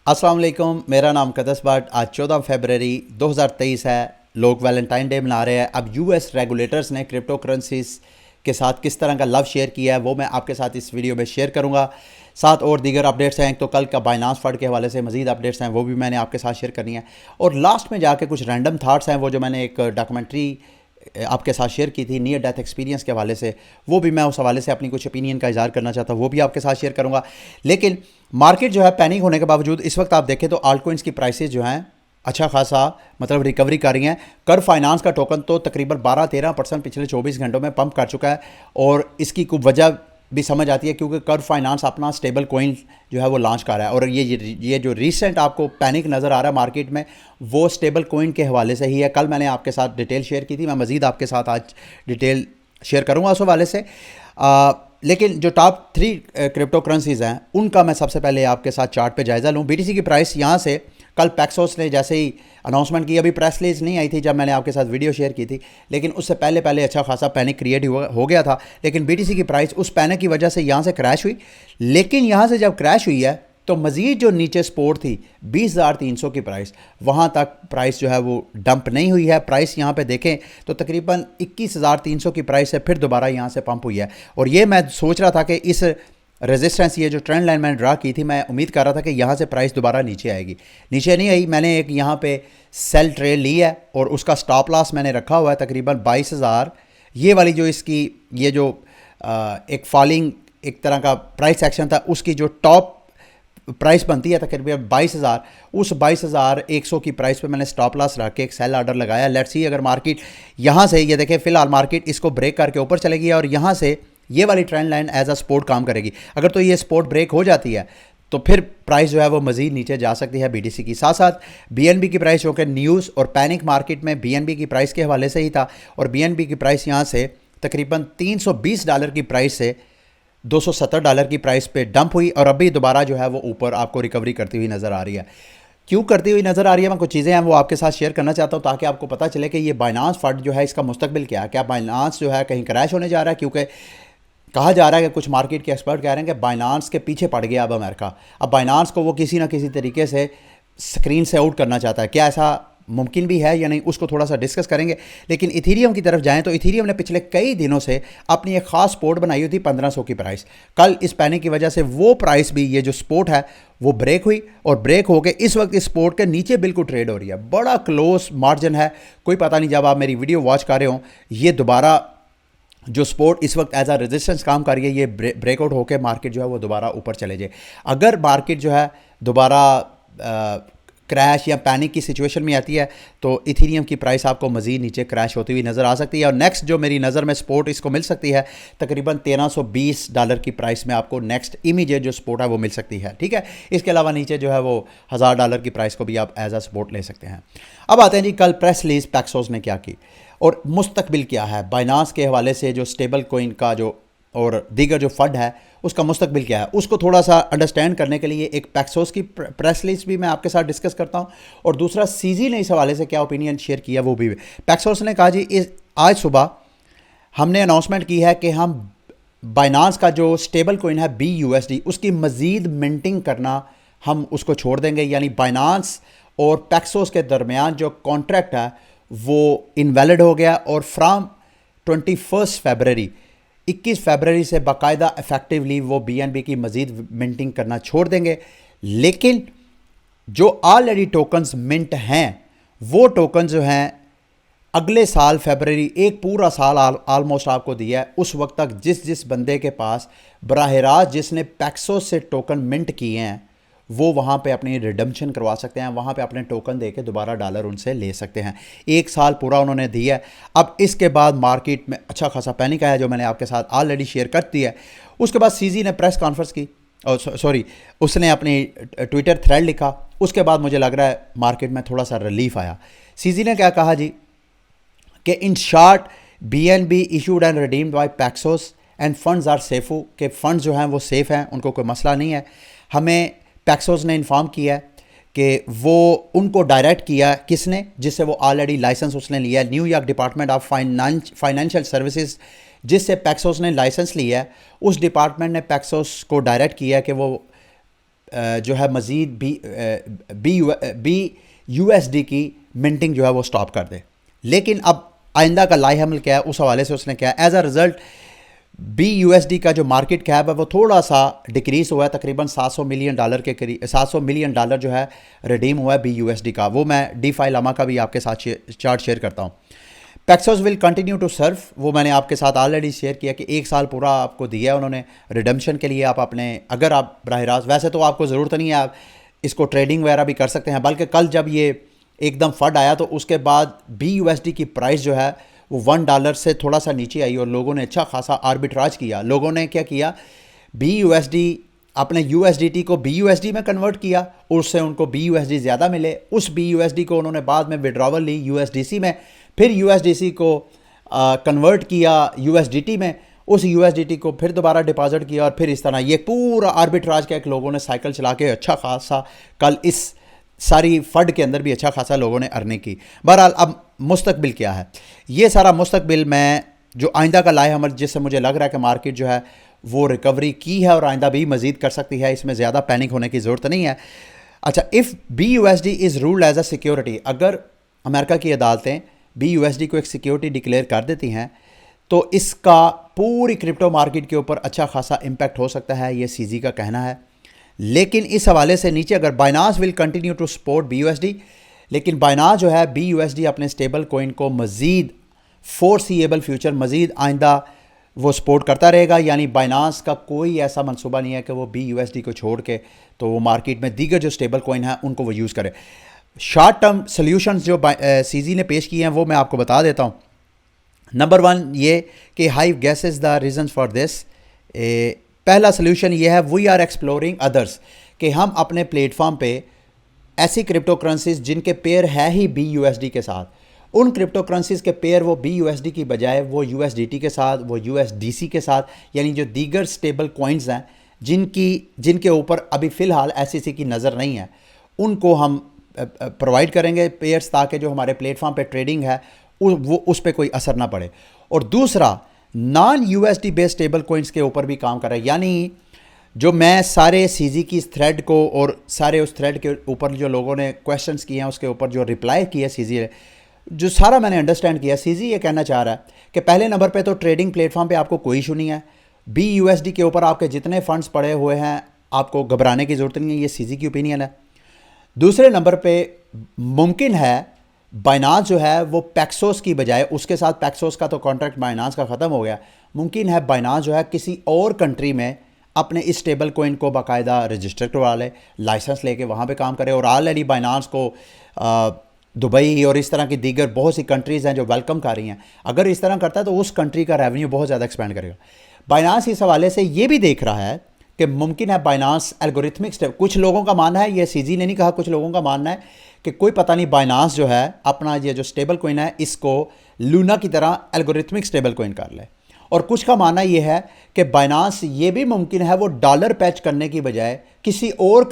السلام علیکم، میرا نام قدس بٹ۔ آج 14 فروری 2023 ہے۔ لوگ ویلنٹائن ڈے منا رہے ہیں۔ اب یو ایس ریگولیٹرز نے کرپٹو کرنسیز کے ساتھ کس طرح کا لو شیئر کیا ہے وہ میں آپ کے ساتھ اس ویڈیو میں شیئر کروں گا۔ ساتھ اور دیگر اپڈیٹس ہیں، تو کل کا بائنانس فنڈ کے حوالے سے مزید اپڈیٹس ہیں، وہ بھی میں نے آپ کے ساتھ شیئر کرنی ہے۔ اور لاسٹ میں جا کے کچھ رینڈم تھاٹس ہیں، وہ جو میں نے ایک ڈاکومنٹری آپ کے ساتھ شیئر کی تھی نیئر ڈیتھ ایکسپیرینس کے حوالے سے، وہ بھی میں اس حوالے سے اپنی کچھ اپینین کا اظہار کرنا چاہتا ہوں، وہ بھی آپ کے ساتھ شیئر کروں گا۔ لیکن مارکیٹ جو ہے پینک ہونے کے باوجود اس وقت آپ دیکھیں تو آلٹ کوئنس کی پرائسز جو ہیں اچھا خاصا ریکوری کر رہی ہیں۔ کر فائنانس کا ٹوکن تو تقریباً 12-13% پچھلے 24 گھنٹوں میں پمپ کر چکا ہے، اور اس کی کوئی وجہ بھی سمجھ آتی ہے کیونکہ کر فائنانس اپنا سٹیبل کوئن جو ہے وہ لانچ کر رہا ہے، اور یہ جو ریسنٹ آپ کو پینک نظر آ رہا ہے مارکیٹ میں وہ سٹیبل کوئن کے حوالے سے ہی ہے۔ کل میں نے آپ کے ساتھ ڈیٹیل شیئر کی تھی، میں مزید آپ کے ساتھ آج ڈیٹیل شیئر کروں گا اس حوالے سے۔ لیکن جو ٹاپ 3 کرپٹو کرنسیز ہیں ان کا میں سب سے پہلے آپ کے ساتھ چارٹ پہ جائزہ لوں۔ بی ٹی سی کی پرائس یہاں سے کل پیکسوس نے جیسے ہی اناؤنسمنٹ کی، ابھی پریس ریلیز نہیں آئی تھی جب میں نے آپ کے ساتھ ویڈیو شیئر کی تھی، لیکن اس سے پہلے اچھا خاصا پینک کریٹ ہو گیا تھا، لیکن بی ٹی سی کی پرائس اس پینک کی وجہ سے یہاں سے کریش ہوئی۔ لیکن یہاں سے جب کریش ہوئی ہے تو مزید جو نیچے سپورٹ تھی 20,300 کی پرائس، وہاں تک پرائس جو ہے وہ ڈمپ نہیں ہوئی ہے۔ پرائس یہاں پہ دیکھیں تو تقریباً 21,300 کی پرائس سے پھر دوبارہ یہاں سے پمپ ہوئی ہے، اور یہ میں سوچ رہا تھا کہ اس ریزسٹنس، یہ جو ٹرینڈ لائن میں نے ڈرا کی تھی، میں امید کر رہا تھا کہ یہاں سے پرائس دوبارہ نیچے آئے گی۔ نیچے نہیں آئی، میں نے ایک یہاں پہ سیل ٹریل لی ہے اور اس کا سٹاپ لاس میں نے رکھا ہوا ہے تقریباً 22,000۔ یہ والی جو اس کی یہ جو ایک فالنگ ایک طرح کا پرائس ایکشن تھا، اس کی جو ٹاپ پرائس بنتی ہے تقریباً 22,000، اس 22,100 کی پرائس پہ میں نے سٹاپ لاس رکھ کے ایک سیل آرڈر لگایا۔ لیٹس سی اگر مارکیٹ یہاں سے، یہ دیکھیں فی الحال مارکیٹ اس کو بریک کر کے اوپر چلے گی اور یہاں سے یہ والی trend line as a support کام کرے گی۔ اگر تو یہ سپورٹ بریک ہو جاتی ہے تو پھر پرائس جو ہے وہ مزید نیچے جا سکتی ہے بی ٹی سی کی۔ ساتھ ساتھ بی این بی کی پرائس جو کہ نیوز اور پینک مارکیٹ میں بی این بی کی پرائس کے حوالے سے ہی تھا، اور بی این بی کی پرائس یہاں سے تقریباً $320 کی پرائس سے $270 کی پرائس پہ ڈمپ ہوئی، اور ابھی دوبارہ جو ہے وہ اوپر آپ کو ریکوری کرتی ہوئی نظر آ رہی ہے۔ کیوں کرتی ہوئی نظر آ رہی ہے؟ میں کچھ چیزیں ہیں وہ آپ کے ساتھ شیئر کرنا چاہتا ہوں تاکہ آپ کو پتہ چلے کہ یہ بائنانس فنڈ جو ہے اس کا مستقبل کیا ہے۔ کیا بائنانس جو ہے کہیں کریش ہونے جا رہا ہے؟ کیونکہ کہا جا رہا ہے کہ کچھ مارکیٹ کے ایکسپرٹ کہہ رہے ہیں کہ بائنانس کے پیچھے پڑ گیا اب امریکہ، اب بائنانس کو وہ کسی نہ کسی طریقے سے اسکرین سے آؤٹ کرنا چاہتا ہے۔ کیا ایسا ممکن بھی ہے یا نہیں، اس کو تھوڑا سا ڈسکس کریں گے۔ لیکن ایتھیریم کی طرف جائیں تو ایتھیریم نے پچھلے کئی دنوں سے اپنی ایک خاص سپورٹ بنائی ہوئی تھی 1500 کی پرائس۔ کل اس پینک کی وجہ سے وہ پرائس بھی، یہ جو سپورٹ ہے وہ بریک ہوئی، اور بریک ہو کے اس وقت اس سپورٹ کے نیچے بالکل ٹریڈ ہو رہی ہے۔ بڑا کلوز مارجن ہے، کوئی پتہ نہیں جب آپ میری ویڈیو واچ کر رہے ہوں یہ دوبارہ جو سپورٹ اس وقت ایز اے ریزسٹنس کام کر رہی ہے، یہ بریک آؤٹ ہو کے مارکیٹ جو ہے وہ دوبارہ اوپر چلے جائے۔ اگر مارکیٹ جو ہے دوبارہ کریش یا پینک کی سچویشن میں آتی ہے تو ایتھیریم کی پرائس آپ کو مزید نیچے کریش ہوتی ہوئی نظر آ سکتی ہے، اور نیکسٹ جو میری نظر میں سپورٹ اس کو مل سکتی ہے تقریباً $1,320 کی پرائس میں آپ کو نیکسٹ امیجیٹ جو سپورٹ ہے وہ مل سکتی ہے، ٹھیک ہے۔ اس کے علاوہ نیچے جو ہے وہ $1,000 کی پرائس کو بھی آپ ایز اے سپورٹ لے سکتے ہیں۔ اب آتے ہیں جی کل پریس ریلیز پیکسوس نے کیا کی اور مستقبل کیا ہے بائنانس کے حوالے سے، جو سٹیبل کوئن کا جو اور دیگر جو فنڈ ہے اس کا مستقبل کیا ہے، اس کو تھوڑا سا انڈرسٹینڈ کرنے کے لیے ایک پیکسوس کی پریس ریلیز بھی میں آپ کے ساتھ ڈسکس کرتا ہوں، اور دوسرا سی زی نے اس حوالے سے کیا اوپینین شیئر کیا وہ بھی۔ پیکسوس نے کہا جی آج صبح ہم نے اناؤنسمنٹ کی ہے کہ ہم بائنانس کا جو سٹیبل کوئن ہے BUSD، اس کی مزید منٹنگ کرنا ہم اس کو چھوڑ دیں گے، یعنی بائنانس اور پیکسوس کے درمیان جو کانٹریکٹ ہے وہ انویلڈ ہو گیا، اور فرام 21 فیبرری 21 فیبرری سے باقاعدہ افیکٹولی وہ بی این بی کی مزید منٹنگ کرنا چھوڑ دیں گے۔ لیکن جو آلریڈی ٹوکنز منٹ ہیں وہ ٹوکنز جو ہیں اگلے سال فیبرری، ایک پورا سال آلموسٹ آپ کو دیا ہے، اس وقت تک جس بندے کے پاس براہ راست جس نے پیکسوس سے ٹوکن منٹ کیے ہیں وہ وہاں پہ اپنی ریڈمپشن کروا سکتے ہیں، وہاں پہ اپنے ٹوکن دے کے دوبارہ ڈالر ان سے لے سکتے ہیں۔ ایک سال پورا انہوں نے دیا ہے۔ اب اس کے بعد مارکیٹ میں اچھا خاصا پینک آیا جو میں نے آپ کے ساتھ آلریڈی شیئر کر دی ہے۔ اس کے بعد سی زی نے پریس کانفرنس کی، اس نے اپنی ٹویٹر تھریڈ لکھا، اس کے بعد مجھے لگ رہا ہے مارکیٹ میں تھوڑا سا ریلیف آیا۔ سی زی نے کیا کہا جی کہ in short BNB issued and redeemed by Paxos and funds are safu, کہ فنڈز جو ہیں وہ سیف ہیں، ان کو کوئی مسئلہ نہیں ہے۔ ہمیں پیکسوس نے انفارم کیا ہے کہ وہ ان کو ڈائریکٹ کیا کس نے، جس سے وہ آلریڈی لائسنس اس نے لیا ہے، new York department of financial services, جس سے پیکسوس نے لائسنس لیا ہے، اس ڈپارٹمنٹ نے پیکسوس کو ڈائریکٹ کیا کہ وہ جو ہے مزید بی یو ایس ڈی کی منٹنگ جو ہے وہ سٹاپ کر دے. لیکن اب آئندہ کا لائحہ عمل کیا ہے اس حوالے سے اس نے کیا ہے, as a result B U S D کا جو مارکیٹ کیپ ہے وہ تھوڑا سا ڈکریز ہوا ہے, تقریباً $700 ملین کے قریب, $700 ملین جو ہے ریڈیم ہوا ہے بی یو ایس ڈی کا. وہ میں ڈی فائی لاما کا بھی آپ کے ساتھ چارٹ شیئر کرتا ہوں. پیکسوس ول کنٹینیو ٹو سرو, وہ میں نے آپ کے ساتھ آلریڈی شیئر کیا کہ 1 سال پورا آپ کو دیا ہے انہوں نے ریڈمپشن کے لیے. آپ اپنے اگر آپ براہ راست, ویسے تو آپ کو ضرورت نہیں ہے, آپ اس کو ٹریڈنگ وغیرہ بھی کر سکتے ہیں, بلکہ کل جب یہ ایک دم فڈ آیا تو اس کے بعد بی یو ایس ڈی کی پرائس جو ہے وہ $1 سے تھوڑا سا نیچے آئی اور لوگوں نے اچھا خاصا آربیٹراج کیا. لوگوں نے کیا کیا, بی یو ایس ڈی اپنے یو ایس ڈی ٹی کو بی یو ایس ڈی میں کنورٹ کیا, اس سے ان کو بی یو ایس ڈی زیادہ ملے. اس بی یو ایس ڈی کو انہوں نے بعد میں وڈراول لی یو ایس ڈی سی میں, پھر یو ایس ڈی سی کو کنورٹ کیا یو ایس ڈی ٹی میں, اس یو ایس ڈی ٹی کو پھر دوبارہ ڈپازٹ کیا, اور پھر اس طرح یہ پورا آربیٹراج کا ایک لوگوں نے سائیکل چلا کے اچھا خاصا کل اس ساری فڈ کے اندر بھی اچھا خاصا لوگوں نے ارننگ کی. بہرحال اب مستقبل کیا ہے, یہ سارا مستقبل میں جو آئندہ کا لائحہ عمل جس سے مجھے لگ رہا ہے کہ مارکیٹ جو ہے وہ ریکوری کی ہے اور آئندہ بھی مزید کر سکتی ہے, اس میں زیادہ پینک ہونے کی ضرورت نہیں ہے. اچھا, if B U S D is ruled as a security, اگر امریکہ کی عدالتیں بی یو ایس ڈی کو ایک سیکیورٹی ڈکلیئر کر دیتی ہیں تو اس کا پوری کرپٹو مارکیٹ کے اوپر اچھا خاصا امپیکٹ ہو سکتا ہے, یہ سی زی کا کہنا ہے. لیکن اس حوالے سے نیچے اگر Binance will continue to support B U S D, لیکن بائنانس جو ہے بی یو ایس ڈی اپنے اسٹیبل کوئن کو مزید فورسیبل فیوچر مزید آئندہ وہ سپورٹ کرتا رہے گا. یعنی بائنانس کا کوئی ایسا منصوبہ نہیں ہے کہ وہ بی یو ایس ڈی کو چھوڑ کے تو وہ مارکیٹ میں دیگر جو اسٹیبل کوئن ہیں ان کو وہ یوز کرے. شارٹ ٹرم سلیوشنز جو سی زی نے پیش کیے ہیں وہ میں آپ کو بتا دیتا ہوں. نمبر 1 یہ کہ hive gases the reasons for this. پہلا سلیوشن یہ ہے وی آر ایکسپلورنگ ادرس, کہ ہم اپنے پلیٹ فارم پہ ایسی کرپٹو کرنسیز جن کے پیئر ہے ہی بی یو ایس ڈی کے ساتھ, ان کرپٹو کرنسیز کے پیئر وہ بی یو ایس ڈی کی بجائے وہ یو ایس ڈی ٹی کے ساتھ, وہ یو ایس ڈی سی کے ساتھ, یعنی جو دیگر اسٹیبل کوائنز ہیں جن کے اوپر ابھی فی الحال ایس ای سی کی نظر نہیں ہے, ان کو ہم پرووائڈ کریں گے پیئرس, تاکہ جو ہمارے پلیٹ فارم پہ ٹریڈنگ ہے وہ اس پہ کوئی اثر نہ پڑے. اور دوسرا naan you S D base stable coins کے اوپر بھی کام کر رہا ہے. یعنی جو میں سارے سی زی کی اس تھریڈ کو اور سارے اس تھریڈ کے اوپر جو لوگوں نے کویشچنس کیے ہیں اس کے اوپر جو رپلائی کیا سی زی نے, جو سارا میں نے انڈرسٹینڈ کیا, سی زی یہ کہنا چاہ رہا ہے کہ پہلے نمبر پہ تو ٹریڈنگ پلیٹ فارم پہ آپ کو کوئی ایشو نہیں ہے, بی یو ایس ڈی کے اوپر آپ کے جتنے فنڈز پڑے ہوئے ہیں آپ کو گھبرانے کی ضرورت نہیں ہے, یہ سی زی کی اوپینین ہے. دوسرے نمبر پہ ممکن ہے بائنانس جو ہے وہ پیکسوس کی بجائے, اس کے ساتھ پیکسوس کا تو کانٹریکٹ بائنانس کا ختم ہو گیا, ممکن ہے بائنانس جو ہے کسی اور کنٹری میں اپنے اس اسٹیبل کوئن کو باقاعدہ رجسٹر کروا لے, لائسنس لے کے وہاں پہ کام کرے. اور آلریڈی بائنانس کو دبئی اور اس طرح کی دیگر بہت سی کنٹریز ہیں جو ویلکم کر رہی ہیں. اگر اس طرح کرتا ہے تو اس کنٹری کا ریونیو بہت زیادہ ایکسپینڈ کرے گا. بائنانس اس حوالے سے یہ بھی دیکھ رہا ہے کہ ممکن ہے بائنانس الگورتھمک اسٹیپ, کچھ لوگوں کا ماننا ہے, یہ سی زی نے نہیں کہا, کچھ لوگوں کا ماننا ہے کہ کوئی پتہ نہیں بائنانس جو ہے اپنا یہ جو اسٹیبل کوئن ہے اس کو لونا کی طرح الگورتھمک اسٹیبل کوئن کر لے. اور کچھ کا ماننا یہ ہے کہ بائنانس یہ بھی ممکن ہے وہ ڈالر پیچ کرنے کی بجائے کسی اور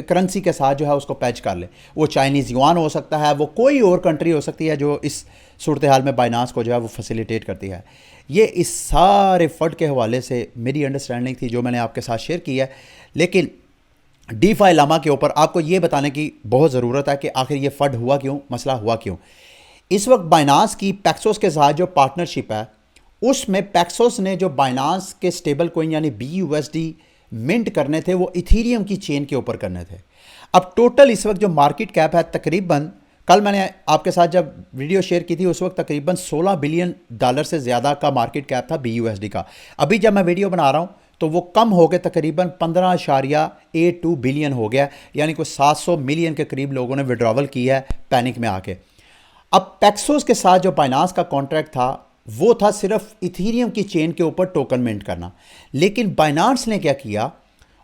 کرنسی کے ساتھ جو ہے اس کو پیچ کر لے. وہ چائنیز یوان ہو سکتا ہے, وہ کوئی اور کنٹری ہو سکتی ہے جو اس صورتحال میں بائنانس کو جو ہے وہ فیسیلیٹیٹ کرتی ہے. یہ اس سارے فڈ کے حوالے سے میری انڈرسٹینڈنگ تھی جو میں نے آپ کے ساتھ شیئر کی ہے. لیکن ڈی فائی لاما کے اوپر آپ کو یہ بتانے کی بہت ضرورت ہے کہ آخر یہ فڈ ہوا کیوں, مسئلہ ہوا کیوں. اس وقت بائنانس کی پیکسوس کے ساتھ جو پارٹنرشپ ہے اس میں پیکسوس نے جو بائنانس کے اسٹیبل کوئن یعنی B U S D mint کرنے تھے وہ ایتھیریم کی چین کے اوپر کرنے تھے. اب ٹوٹل اس وقت جو مارکیٹ کیپ ہے تقریباً, کل میں نے آپ کے ساتھ جب ویڈیو شیئر کی تھی اس وقت تقریباً $16 بلین سے زیادہ کا مارکیٹ کیپ تھا بی یو ایس ڈی کا. ابھی جب میں ویڈیو بنا رہا ہوں تو وہ کم ہو کے تقریباً 15.82 بلین ہو گیا, یعنی کوئی 700 ملین کے قریب لوگوں نے وڈراول کی ہے پینک میں آ کے. اب پیکسوس کے ساتھ جو بائنانس کا کانٹریکٹ تھا وہ تھا صرف ایتھیریم کی چین کے اوپر ٹوکن منٹ کرنا, لیکن بائنانس نے کیا کیا,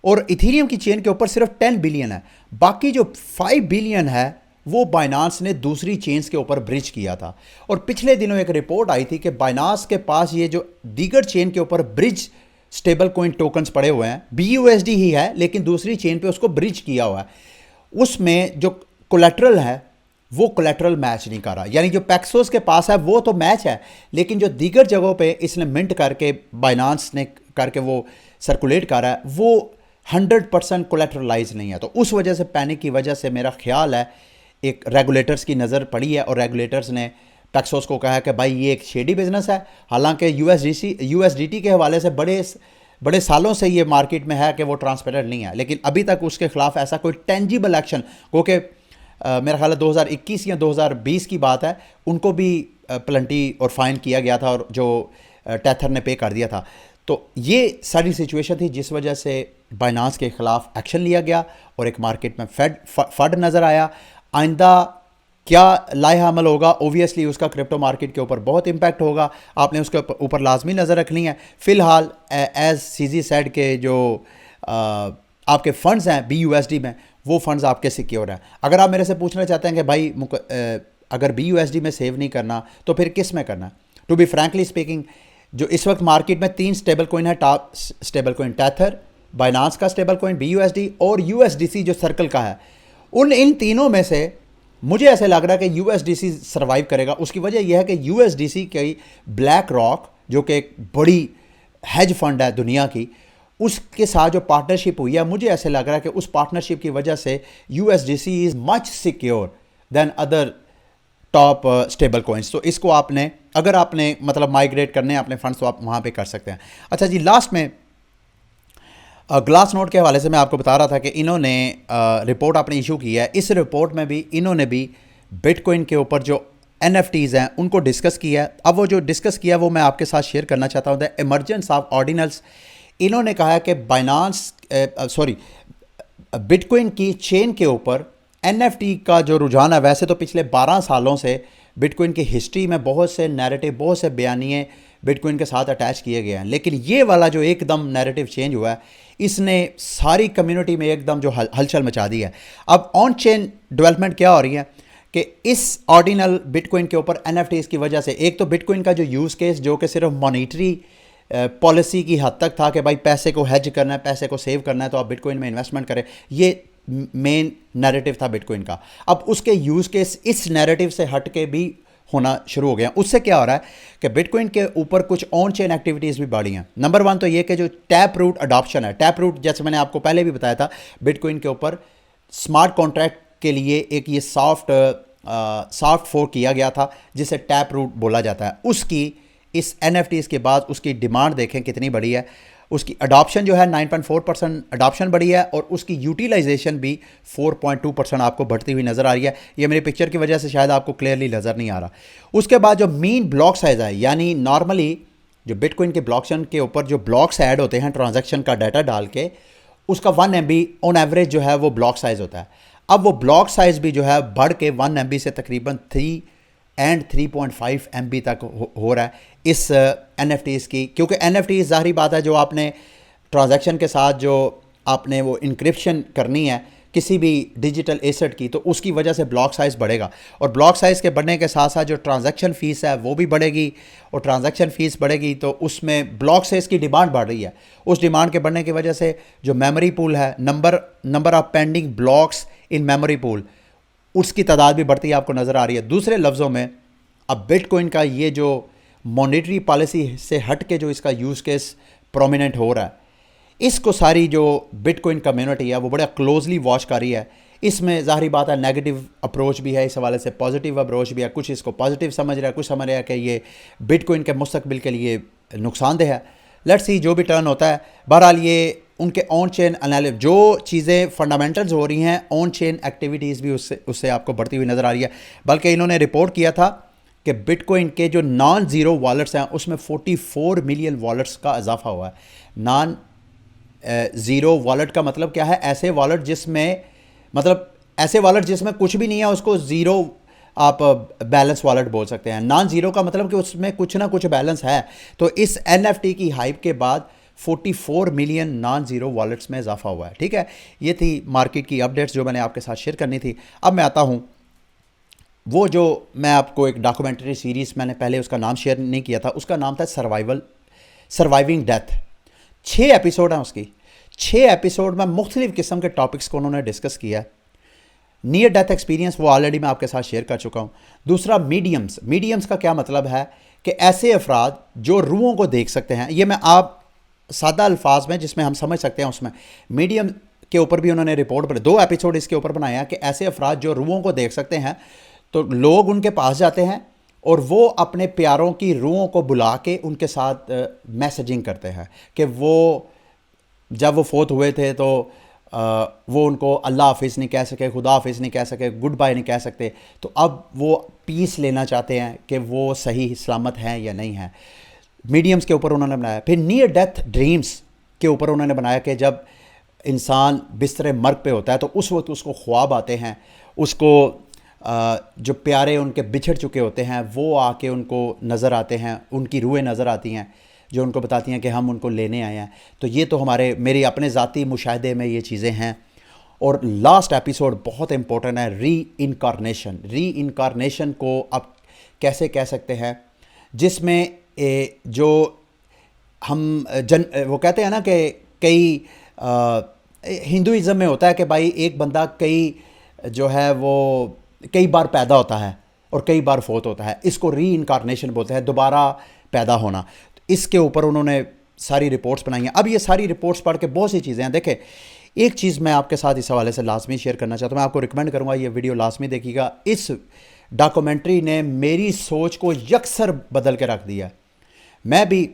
اور ایتھیریم کی چین کے اوپر صرف 10 بلین ہے, باقی جو 5 بلین ہے وہ بائنانس نے دوسری چینز کے اوپر برج کیا تھا. اور پچھلے دنوں ایک رپورٹ آئی تھی کہ بائنانس کے پاس یہ جو دیگر چین کے اوپر برج اسٹیبل کوئن ٹوکنز پڑے ہوئے ہیں, بی یو ایس ڈی ہی ہے لیکن دوسری چین پہ اس کو برج کیا ہوا ہے, اس میں جو کولیٹرل ہے وہ کولیٹرل میچ نہیں کر رہا. یعنی جو پیکسوس کے پاس ہے وہ تو میچ ہے, لیکن جو دیگر جگہوں پہ اس نے منٹ کر کے بائنانس نے کر کے وہ سرکولیٹ کر رہا ہے وہ 100% کولیٹرلائز نہیں ہے. تو اس وجہ سے پینک کی وجہ سے میرا خیال ہے ایک ریگولیٹرز کی نظر پڑی ہے اور ریگولیٹرز نے پیکسوس کو کہا کہ بھائی یہ ایک شیڈی بزنس ہے. حالانکہ یو ایس ڈی ٹی کے حوالے سے بڑے سالوں سے یہ مارکیٹ میں ہے کہ وہ ٹرانسپیرنٹ نہیں ہے, لیکن ابھی تک اس کے خلاف ایسا کوئی ٹینجیبل ایکشن, کیونکہ میرا خیال ہے 2021 یا 2020 کی بات ہے, ان کو بھی پلنٹی اور فائن کیا گیا تھا اور جو ٹیتھر نے پے کر دیا تھا. تو یہ ساری سچویشن تھی جس وجہ سے بائنانس کے خلاف ایکشن لیا گیا اور ایک مارکیٹ میں فڈ نظر آیا. آئندہ کیا لائحہ عمل ہوگا, اوبویسلی اس کا کرپٹو مارکیٹ کے اوپر بہت امپیکٹ ہوگا, آپ نے اس کے اوپر لازمی نظر رکھنی ہے. فی الحال ایز سیزی سیڈ کے جو آپ کے فنڈز ہیں بی یو ایس ڈی میں, وہ فنڈز آپ کے سیکیور ہیں. اگر آپ میرے سے پوچھنا چاہتے ہیں کہ بھائی اگر بی یو ایس ڈی میں سیو نہیں کرنا تو پھر کس میں کرنا, ٹو بی فرینکلی اسپیکنگ جو اس وقت مارکیٹ میں 3 اسٹیبل کوئن ہے, top stable coin Tether, Binance کا stable coin B U S D اور یو ایس ڈی سی جو سرکل کا ہے. ان تینوں میں سے مجھے ایسے لگ رہا ہے کہ U S D C survive کرے گا. اس کی وجہ یہ ہے کہ یو ایس ڈی سی کی بلیک راک جو کہ ایک بڑی ہیج فنڈ ہے دنیا کی, اس کے ساتھ جو پارٹنرشپ ہوئی ہے, مجھے ایسے لگ رہا ہے کہ اس پارٹنرشپ کی وجہ سے you S D C is much secure then other top stable coins. تو اس کو آپ نے اگر آپ نے مطلب مائیگریٹ کرنے ہیں اپنے فنڈس تو آپ وہاں پہ کر سکتے ہیں. اچھا جی, لاسٹ میں گلاس نوٹ کے حوالے سے میں آپ کو بتا رہا تھا کہ انہوں نے رپورٹ اپنی ایشو کی ہے. اس رپورٹ میں بھی انہوں نے بھی بٹ کوئن کے اوپر جو این ایف ٹیز ہیں ان کو ڈسکس کیا ہے. اب وہ جو ڈسکس کیا وہ میں آپ کے ساتھ شیئر کرنا چاہتا ہوں. دا ایمرجنس آف آرڈینلس, انہوں نے کہا ہے کہ بٹ کوئن کی چین کے اوپر این ایف ٹی کا جو رجحان ہے, ویسے تو پچھلے 12 سالوں سے بٹ کوئن کی ہسٹری میں بہت سے نیریٹو, بہت سے بیانیے بٹ کوئن کے ساتھ اٹیچ کیے گئے ہیں, لیکن یہ والا جو ایک دم نیریٹو چینج ہوا ہے اس نے ساری کمیونٹی میں ایک دم جو ہلچل مچا دی ہے. اب آن چین ڈیولپمنٹ کیا ہو رہی ہے کہ اس آرڈینل بٹ کوئن کے اوپر این ایف ٹیز کی وجہ سے ایک تو بٹ کوئن کا جو یوز کیس جو کہ صرف مانیٹری پالیسی کی حد تک تھا کہ بھائی پیسے کو ہیج کرنا ہے, پیسے کو سیو کرنا ہے تو آپ بٹ کوئن میں انویسٹمنٹ کریں, یہ مین نیریٹو تھا بٹ کوئن کا. اب اس کے یوز کیس اس نیریٹو سے ہٹ کے بھی ہونا شروع ہو گیا. اس سے کیا ہو رہا ہے کہ بٹ کوئن کے اوپر کچھ آن چین ایکٹیویٹیز بھی بڑھی ہیں. نمبر 1 تو یہ کہ جو ٹیپ روٹ اڈاپشن ہے, ٹیپ روٹ جیسے میں نے آپ کو پہلے بھی بتایا تھا, بٹ کوئن کے اوپر اسمارٹ کانٹریکٹ کے لیے ایک یہ سافٹ فورک کیا گیا تھا جسے ٹیپ روٹ بولا جاتا ہے. اس کی اس این ایف ٹیز کے بعد اس کی ڈیمانڈ دیکھیں کتنی بڑی ہے. اس کی اڈاپشن جو ہے 9.4% اڈاپشن بڑھی ہے اور اس کی یوٹیلائزیشن بھی 4.2% آپ کو بڑھتی ہوئی نظر آ رہی ہے. یہ میری پکچر کی وجہ سے شاید آپ کو کلیئرلی نظر نہیں آ رہا. اس کے بعد جو مین بلاک سائز ہے, یعنی نارملی جو بٹ کوئن کے بلاک چین کے اوپر جو بلاکس ایڈ ہوتے ہیں ٹرانزیکشن کا ڈیٹا ڈال کے, اس کا 1 MB آن ایوریج جو ہے وہ بلاک سائز ہوتا ہے. اب وہ بلاک سائز بھی جو ہے بڑھ کے 1 MB سے تقریباً 3.5 MB تک ہو رہا ہے اس این ایف ٹیز کی, کیونکہ این ایف ٹیز ظاہری بات ہے جو آپ نے ٹرانزیکشن کے ساتھ جو آپ نے وہ انکرپشن کرنی ہے کسی بھی ڈیجیٹل ایسٹ کی, تو اس کی وجہ سے بلاک سائز بڑھے گا. اور بلاک سائز کے بڑھنے کے ساتھ ساتھ جو ٹرانزیکشن فیس ہے وہ بھی بڑھے گی, اور ٹرانزیکشن فیس بڑھے گی تو اس میں بلاک سائز کی ڈیمانڈ بڑھ رہی ہے. اس ڈیمانڈ کے بڑھنے کی وجہ سے جو میموری پول ہے, number of pending blocks in memory pool, اس کی تعداد بھی بڑھتی آپ کو نظر آ رہی ہے. دوسرے لفظوں میں اب بٹ کوئن کا یہ جو مانیٹری پالیسی سے ہٹ کے جو اس کا یوز کیس پرومیننٹ ہو رہا ہے, اس کو ساری جو بٹ کوئن کمیونٹی ہے وہ بڑا کلوزلی واچ کر رہی ہے. اس میں ظاہری بات ہے نیگیٹو اپروچ بھی ہے اس حوالے سے, پازیٹیو اپروچ بھی ہے. کچھ اس کو پازیٹیو سمجھ رہا ہے, کچھ سمجھ رہا ہے کہ یہ بٹ کوئن کے مستقبل کے لیے نقصان دہ ہے. لیٹس سی جو بھی ٹرن ہوتا ہے. بہرحال یہ ان کے آن چین جو چیزیں فنڈامنٹلز ہو رہی ہیں, آن چین ایکٹیویٹیز بھی اس سے آپ کو بڑھتی ہوئی نظر آ رہی ہے. بلکہ انہوں نے رپورٹ کیا تھا کہ بٹ کوئن کے جو نان زیرو والٹس ہیں اس میں 44 ملین والٹس کا اضافہ ہوا ہے. نان زیرو والٹ کا مطلب کیا ہے؟ ایسے والٹ جس میں کچھ بھی نہیں ہے, اس کو زیرو آپ بیلنس والٹ بول سکتے ہیں. نان زیرو کا مطلب کہ اس میں کچھ نہ کچھ بیلنس ہے. تو اس این ایف ٹی کی ہائپ کے بعد 44 ملین نان زیرو والٹس میں اضافہ ہوا ہے. ٹھیک ہے, یہ تھی مارکیٹ کی اپڈیٹس جو میں نے آپ کے ساتھ شیئر کرنی تھی. اب میں آتا ہوں وہ جو میں آپ کو ایک ڈاکومنٹری سیریز, میں نے پہلے اس کا نام شیئر نہیں کیا تھا, اس کا نام تھا سروائیونگ ڈیتھ. 6 ایپیسوڈ ہیں اس کی. 6 ایپیسوڈ میں مختلف قسم کے ٹاپکس کو انہوں نے ڈسکس کیا ہے. نیئر ڈیتھ ایکسپیرینس وہ آلریڈی میں آپ کے ساتھ شیئر کر چکا ہوں. دوسرا میڈیمز کا کیا مطلب ہے کہ ایسے افراد جو روحوں کو دیکھ سکتے ہیں. یہ میں آپ سادہ الفاظ میں جس میں ہم سمجھ سکتے ہیں اس میں. میڈیم کے اوپر بھی انہوں نے رپورٹ پر 2 ایپیسوڈ اس کے اوپر بنایا کہ ایسے افراد جو روحوں کو دیکھ سکتے ہیں تو لوگ ان کے پاس جاتے ہیں اور وہ اپنے پیاروں کی روحوں کو بلا کے ان کے ساتھ میسیجنگ کرتے ہیں کہ وہ جب وہ فوت ہوئے تھے تو وہ ان کو اللہ حافظ نہیں کہہ سکے, خدا حافظ نہیں کہہ سکے, گڈ بائی نہیں کہہ سکتے, تو اب وہ پیس لینا چاہتے ہیں کہ وہ صحیح سلامت ہیں یا نہیں ہیں. میڈیمز کے اوپر انہوں نے بنایا. پھر نیئر ڈیتھ ڈریمز کے اوپر انہوں نے بنایا کہ جب انسان بستر مرگ پہ ہوتا ہے تو اس وقت اس کو خواب آتے ہیں, اس کو جو پیارے ان کے بچھڑ چکے ہوتے ہیں وہ آ کے ان کو نظر آتے ہیں, ان کی روحیں نظر آتی ہیں جو ان کو بتاتی ہیں کہ ہم ان کو لینے آئے ہیں. تو یہ تو میری اپنے ذاتی مشاہدے میں یہ چیزیں ہیں. اور لاسٹ ایپیسوڈ بہت امپورٹنٹ ہے, ری انکارنیشن. ری انکارنیشن کو آپ کیسے کہہ سکتے ہیں, جس میں جو ہم وہ کہتے ہیں نا کہ کئی ہندوازم میں ہوتا ہے کہ بھائی ایک بندہ جو ہے وہ کئی بار پیدا ہوتا ہے اور کئی بار فوت ہوتا ہے, اس کو ری انکارنیشن بولتے ہیں, دوبارہ پیدا ہونا. اس کے اوپر انہوں نے ساری رپورٹس بنائی ہیں. اب یہ ساری رپورٹس پڑھ کے بہت سی چیزیں ہیں. دیکھیں ایک چیز میں آپ کے ساتھ اس حوالے سے لازمی شیئر کرنا چاہتا ہوں, میں آپ کو ریکمینڈ کروں گا یہ ویڈیو لازمی دیکھیے گا. اس ڈاکومنٹری نے میری سوچ کو یکسر بدل کے رکھ دیا. میں بھی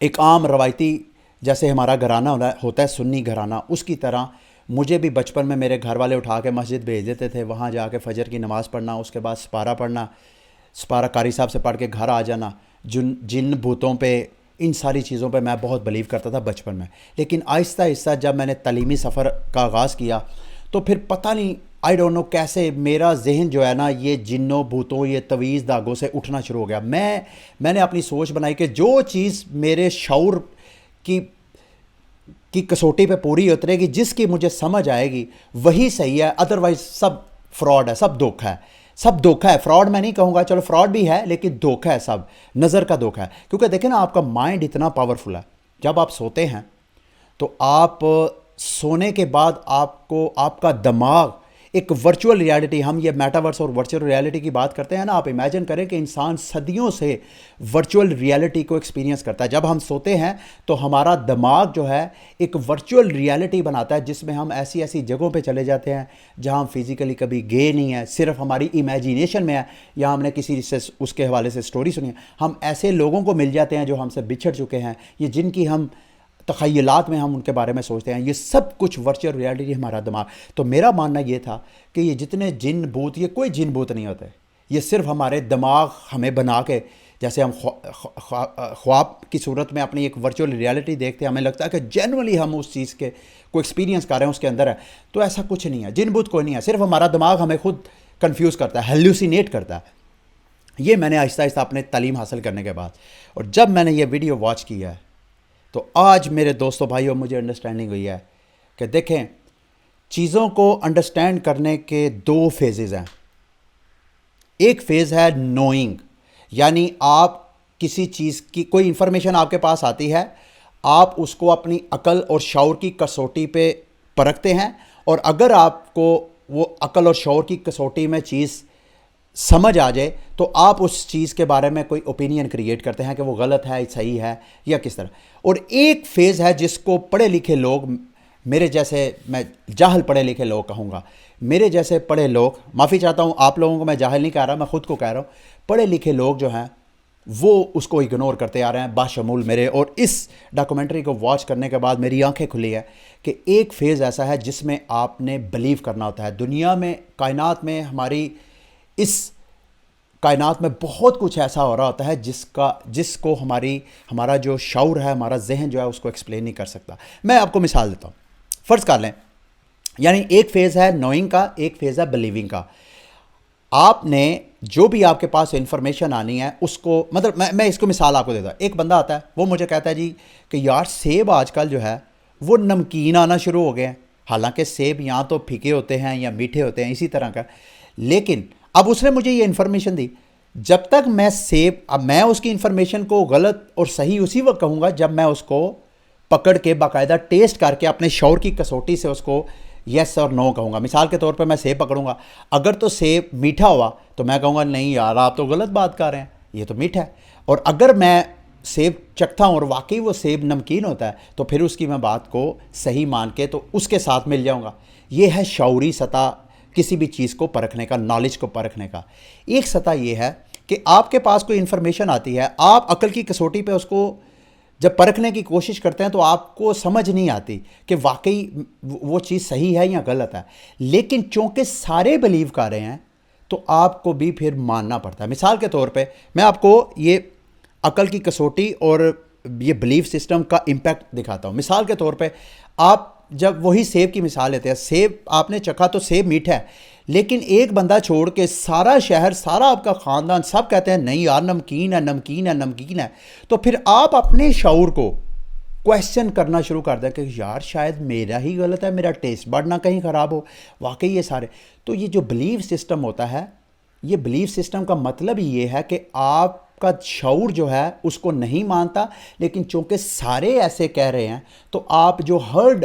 ایک عام روایتی جیسے ہمارا گھرانہ ہوتا ہے سنی گھرانہ, اس کی طرح مجھے بھی بچپن میں میرے گھر والے اٹھا کے مسجد بھیج دیتے تھے, وہاں جا کے فجر کی نماز پڑھنا, اس کے بعد سپارہ پڑھنا, سپارہ قاری صاحب سے پڑھ کے گھر آ جانا. جن بھوتوں پہ ان ساری چیزوں پہ میں بہت بلیو کرتا تھا بچپن میں. لیکن آہستہ آہستہ جب میں نے تعلیمی سفر کا آغاز کیا تو پھر پتہ نہیں آئی ڈونٹ نو کیسے میرا ذہن جو ہے نا یہ جنوں بھوتوں یہ تویز داغوں سے اٹھنا شروع ہو گیا. میں نے اپنی سوچ بنائی کہ جو چیز میرے شعور کی کسوٹی پہ پوری اترے گی, جس کی مجھے سمجھ آئے گی وہی صحیح ہے, ادروائز سب فراڈ ہے, سب دھوکہ ہے. سب دھوکہ ہے. فراڈ میں نہیں کہوں گا, چلو فراڈ بھی ہے لیکن دھوکہ ہے, سب نظر کا دھوکہ ہے. کیونکہ دیکھیں نا آپ کا مائنڈ اتنا پاورفل ہے, جب آپ سوتے ہیں تو آپ سونے کے بعد آپ کا دماغ ایک ورچوئل ریالٹی, ہم یہ میٹاورس اور ورچوئل ریالٹی کی بات کرتے ہیں نا, آپ امیجن کریں کہ انسان صدیوں سے ورچوئل ریالٹی کو ایکسپیرینس کرتا ہے. جب ہم سوتے ہیں تو ہمارا دماغ جو ہے ایک ورچوئل ریالٹی بناتا ہے, جس میں ہم ایسی جگہوں پہ چلے جاتے ہیں جہاں ہم فزیکلی کبھی گئے نہیں ہیں, صرف ہماری امیجینیشن میں ہے, یا ہم نے کسی سے اس کے حوالے سے سٹوری سنی ہے. ہم ایسے لوگوں کو مل جاتے ہیں جو ہم سے بچھڑ چکے ہیں, یہ جن کی ہم تخیلات میں ہم ان کے بارے میں سوچتے ہیں. یہ سب کچھ ورچوئل ریالٹی ہمارا دماغ. تو میرا ماننا یہ تھا کہ یہ جتنے جن بھوت, یہ کوئی جن بھوت نہیں ہوتے, یہ صرف ہمارے دماغ ہمیں بنا کے, جیسے ہم خواب کی صورت میں اپنی ایک ورچوئل ریالٹی دیکھتے ہیں, ہمیں لگتا ہے کہ جنرلی ہم اس چیز کو ایکسپیرینس کر رہے ہیں, اس کے اندر ہے. تو ایسا کچھ نہیں ہے, جن بھوت کوئی نہیں ہے, صرف ہمارا دماغ ہمیں خود کنفیوز کرتا ہے, ہیلوسینیٹ کرتا ہے. یہ میں نے آہستہ آہستہ اپنے تعلیم حاصل کرنے کے بعد, اور جب میں نے یہ ویڈیو واچ کیا ہے تو آج میرے دوستوں بھائیوں مجھے انڈرسٹینڈنگ ہوئی ہے کہ دیکھیں چیزوں کو انڈرسٹینڈ کرنے کے 2 فیزز ہیں. ایک فیز ہے نوئنگ, یعنی آپ کسی چیز کی کوئی انفارمیشن آپ کے پاس آتی ہے, آپ اس کو اپنی عقل اور شعور کی کسوٹی پہ پرکھتے ہیں, اور اگر آپ کو وہ عقل اور شعور کی کسوٹی میں چیز سمجھ آ جائے تو آپ اس چیز کے بارے میں کوئی اوپینین کریٹ کرتے ہیں کہ وہ غلط ہے, صحیح ہے یا کس طرح. اور ایک فیز ہے جس کو پڑھے لکھے لوگ, میرے جیسے, میں جاہل پڑھے لکھے لوگ کہوں گا, میرے جیسے پڑھے لوگ, معافی چاہتا ہوں آپ لوگوں کو, میں جاہل نہیں کہہ رہا, میں خود کو کہہ رہا ہوں, پڑھے لکھے لوگ جو ہیں وہ اس کو اگنور کرتے آ رہے ہیں باشمول میرے. اور اس ڈاکومنٹری کو واچ کرنے کے بعد میری آنکھیں کھلی ہے کہ ایک فیز ایسا ہے جس میں آپ نے بلیو کرنا ہوتا ہے. دنیا میں, کائنات میں, ہماری اس کائنات میں بہت کچھ ایسا ہو رہا ہوتا ہے جس کو ہمارا جو شعور ہے, ہمارا ذہن جو ہے اس کو ایکسپلین نہیں کر سکتا. میں آپ کو مثال دیتا ہوں, فرض کر لیں, یعنی ایک فیز ہے نوئنگ کا, ایک فیز ہے بلیونگ کا. آپ نے جو بھی آپ کے پاس انفارمیشن آنی ہے اس کو, مطلب میں اس کو مثال آپ کو دیتا ہوں. ایک بندہ آتا ہے, وہ مجھے کہتا ہے جی کہ یار سیب آج کل جو ہے وہ نمکین آنا شروع ہو گئے ہیں, حالانکہ سیب یہاں تو پھیکے ہوتے ہیں یا میٹھے ہوتے ہیں اسی طرح کا. لیکن اب اس نے مجھے یہ انفارمیشن دی, جب تک میں اب میں اس کی انفارمیشن کو غلط اور صحیح اسی وقت کہوں گا جب میں اس کو پکڑ کے باقاعدہ ٹیسٹ کر کے اپنے شعور کی کسوٹی سے اس کو یس اور نو کہوں گا. مثال کے طور پر میں سیب پکڑوں گا, اگر تو سیب میٹھا ہوا تو میں کہوں گا نہیں یار آپ تو غلط بات کر رہے ہیں, یہ تو میٹھا ہے. اور اگر میں سیب چکھتا ہوں اور واقعی وہ سیب نمکین ہوتا ہے تو پھر اس کی میں بات کو صحیح مان کے تو اس کے ساتھ مل جاؤں گا. یہ ہے شعوری سطح کسی بھی چیز کو پرکھنے کا، نالج کو پرکھنے کا. ایک سطح یہ ہے کہ آپ کے پاس کوئی انفارمیشن آتی ہے، آپ عقل کی کسوٹی پہ اس کو جب پرکھنے کی کوشش کرتے ہیں تو آپ کو سمجھ نہیں آتی کہ واقعی وہ چیز صحیح ہے یا غلط ہے. لیکن چونکہ سارے بلیو کر رہے ہیں تو آپ کو بھی پھر ماننا پڑتا ہے. مثال کے طور پہ میں آپ کو یہ عقل کی کسوٹی اور یہ بلیف سسٹم کا امپیکٹ دکھاتا ہوں. مثال کے طور پہ آپ جب وہی سیب کی مثال لیتے ہیں، سیب آپ نے چکھا تو سیب میٹھا ہے، لیکن ایک بندہ چھوڑ کے سارا شہر، سارا آپ کا خاندان سب کہتے ہیں نہیں یار نمکین ہے، نمکین ہے، نمکین ہے. تو پھر آپ اپنے شعور کو کویسچن کرنا شروع کر دیں کہ یار شاید میرا ہی غلط ہے، میرا ٹیسٹ بڈ نہ کہیں خراب ہو، واقعی یہ سارے. تو یہ جو بلیف سسٹم ہوتا ہے، یہ بلیف سسٹم کا مطلب ہی یہ ہے کہ آپ کا شعور جو ہے اس کو نہیں مانتا، لیکن چونکہ سارے ایسے کہہ رہے ہیں تو آپ جو ہرڈ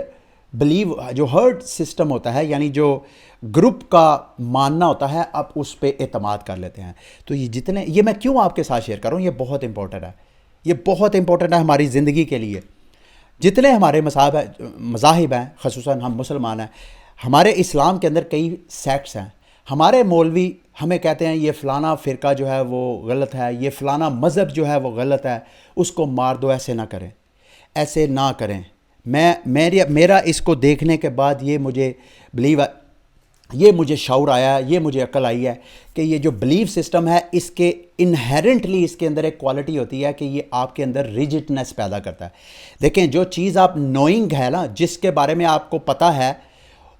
سسٹم ہوتا ہے، یعنی جو گروپ کا ماننا ہوتا ہے، آپ اس پہ اعتماد کر لیتے ہیں. تو یہ میں کیوں آپ کے ساتھ شیئر کروں، یہ بہت امپورٹنٹ ہے، یہ بہت امپورٹنٹ ہے ہماری زندگی کے لیے. جتنے ہمارے مذاہب ہیں، خصوصاً ہم مسلمان ہیں، ہمارے اسلام کے اندر کئی سیکٹس ہیں. ہمارے مولوی ہمیں کہتے ہیں یہ فلانا فرقہ جو ہے وہ غلط ہے، یہ فلانا مذہب جو ہے وہ غلط ہے، اس کو مار دو، ایسے نہ کریں، ایسے نہ کریں. میرا اس کو دیکھنے کے بعد یہ مجھے یہ مجھے شعور آیا، یہ مجھے عقل آئی ہے کہ یہ جو بلیف سسٹم ہے اس کے انہیرنٹلی اس کے اندر ایک کوالٹی ہوتی ہے کہ یہ آپ کے اندر ریجڈنس پیدا کرتا ہے. دیکھیں جو چیز آپ نوئنگ ہے نا، جس کے بارے میں آپ کو پتہ ہے،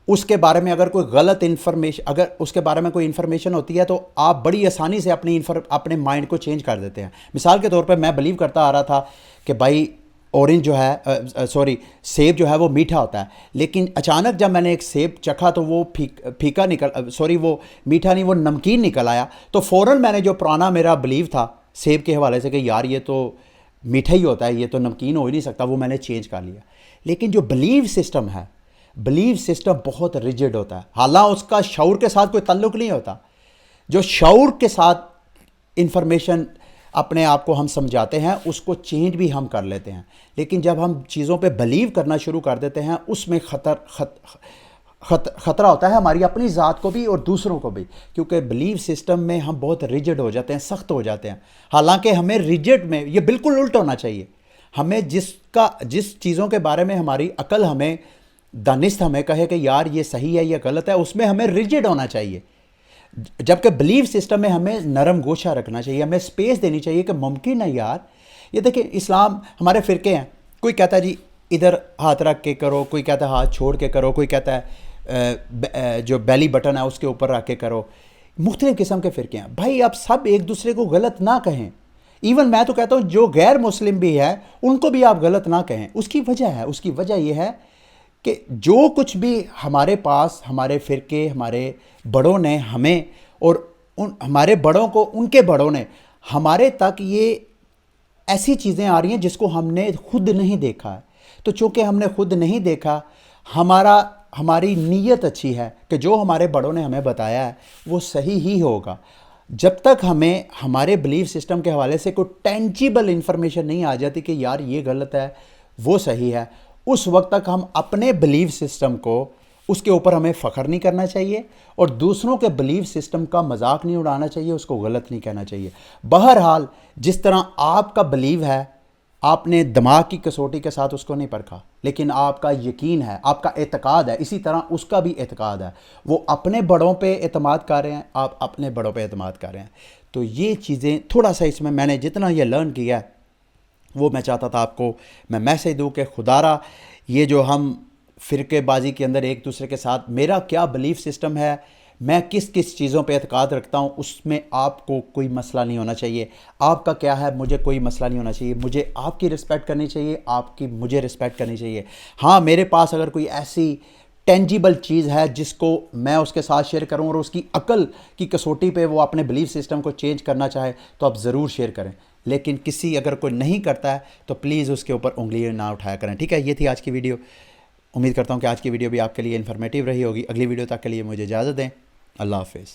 اس کے بارے میں اگر کوئی غلط انفارمیشن، اگر اس کے بارے میں کوئی انفارمیشن ہوتی ہے تو آپ بڑی آسانی سے اپنے مائنڈ کو چینج کر دیتے ہیں. مثال کے طور پہ میں بلیو کرتا آ رہا تھا کہ بھائی اورنج جو ہے سیب جو ہے وہ میٹھا ہوتا ہے، لیکن اچانک جب میں نے ایک سیب چکھا تو وہ پھیکا وہ میٹھا نہیں، وہ نمکین نکل آیا. تو فوراً میں نے جو پرانا میرا بلیو تھا سیب کے حوالے سے کہ یار یہ تو میٹھا ہی ہوتا ہے، یہ تو نمکین ہو ہی نہیں سکتا، وہ میں نے چینج کر لیا. لیکن جو بلیو سسٹم ہے، بلیو سسٹم بہت ریجڈ ہوتا ہے، حالانکہ اس کا شعور کے ساتھ کوئی تعلق نہیں ہوتا. جو شعور کے ساتھ انفارمیشن اپنے آپ کو ہم سمجھاتے ہیں اس کو چینج بھی ہم کر لیتے ہیں، لیکن جب ہم چیزوں پہ بلیو کرنا شروع کر دیتے ہیں اس میں خطرہ ہوتا ہے ہماری اپنی ذات کو بھی اور دوسروں کو بھی، کیونکہ بلیو سسٹم میں ہم بہت ریجڈ ہو جاتے ہیں، سخت ہو جاتے ہیں. حالانکہ ہمیں ریجڈ میں یہ بالکل الٹ ہونا چاہیے. ہمیں جس چیزوں کے بارے میں ہماری عقل ہمیں دانست ہمیں کہے کہ یار یہ صحیح ہے یہ غلط ہے، اس میں ہمیں ریجڈ ہونا چاہیے. جبکہ بلیف سسٹم میں ہمیں نرم گوشہ رکھنا چاہیے، ہمیں سپیس دینی چاہیے کہ ممکن ہے یار. یہ دیکھیں اسلام ہمارے فرقے ہیں، کوئی کہتا ہے جی ادھر ہاتھ رکھ کے کرو، کوئی کہتا ہے ہاتھ چھوڑ کے کرو، کوئی کہتا ہے جو بیلی بٹن ہے اس کے اوپر رکھ کے کرو. مختلف قسم کے فرقے ہیں. بھائی آپ سب ایک دوسرے کو غلط نہ کہیں. ایون میں تو کہتا ہوں جو غیر مسلم بھی ہے ان کو بھی آپ غلط نہ کہیں. اس کی وجہ یہ ہے کہ جو کچھ بھی ہمارے پاس ہمارے فرقے، ہمارے بڑوں نے ہمیں اور ہمارے بڑوں کو ان کے بڑوں نے ہمارے تک یہ ایسی چیزیں آ رہی ہیں جس کو ہم نے خود نہیں دیکھا ہے. تو چونکہ ہم نے خود نہیں دیکھا، ہماری نیت اچھی ہے کہ جو ہمارے بڑوں نے ہمیں بتایا ہے وہ صحیح ہی ہوگا. جب تک ہمیں ہمارے بلیف سسٹم کے حوالے سے کوئی ٹینجیبل انفارمیشن نہیں آ جاتی کہ یار یہ غلط ہے وہ صحیح ہے، اس وقت تک ہم اپنے بلیف سسٹم کو اس کے اوپر ہمیں فخر نہیں کرنا چاہیے اور دوسروں کے بلیف سسٹم کا مذاق نہیں اڑانا چاہیے، اس کو غلط نہیں کہنا چاہیے. بہرحال جس طرح آپ کا بلیو ہے، آپ نے دماغ کی کسوٹی کے ساتھ اس کو نہیں پرکھا، لیکن آپ کا یقین ہے، آپ کا اعتقاد ہے، اسی طرح اس کا بھی اعتقاد ہے. وہ اپنے بڑوں پہ اعتماد کر رہے ہیں، آپ اپنے بڑوں پہ اعتماد کر رہے ہیں. تو یہ چیزیں تھوڑا سا اس میں نے جتنا یہ لرن کیا ہے وہ میں چاہتا تھا آپ کو میں میسیج دوں کہ خدا را یہ جو ہم فرقے بازی کے اندر ایک دوسرے کے ساتھ میرا کیا بلیف سسٹم ہے، میں کس چیزوں پہ اعتقاد رکھتا ہوں، اس میں آپ کو کوئی مسئلہ نہیں ہونا چاہیے. آپ کا کیا ہے، مجھے کوئی مسئلہ نہیں ہونا چاہیے. مجھے آپ کی رسپیکٹ کرنی چاہیے، آپ کی مجھے رسپیکٹ کرنی چاہیے. ہاں میرے پاس اگر کوئی ایسی ٹینجیبل چیز ہے جس کو میں اس کے ساتھ شیئر کروں اور اس کی عقل کی کسوٹی پہ وہ اپنے بلیف سسٹم کو چینج کرنا چاہے تو آپ ضرور شیئر کریں. لیکن اگر کوئی نہیں کرتا ہے تو پلیز اس کے اوپر انگلی نہ اٹھایا کریں. ٹھیک ہے، یہ تھی آج کی ویڈیو. امید کرتا ہوں کہ آج کی ویڈیو بھی آپ کے لیے انفارمیٹیو رہی ہوگی. اگلی ویڈیو تک کے لیے مجھے اجازت دیں. اللہ حافظ.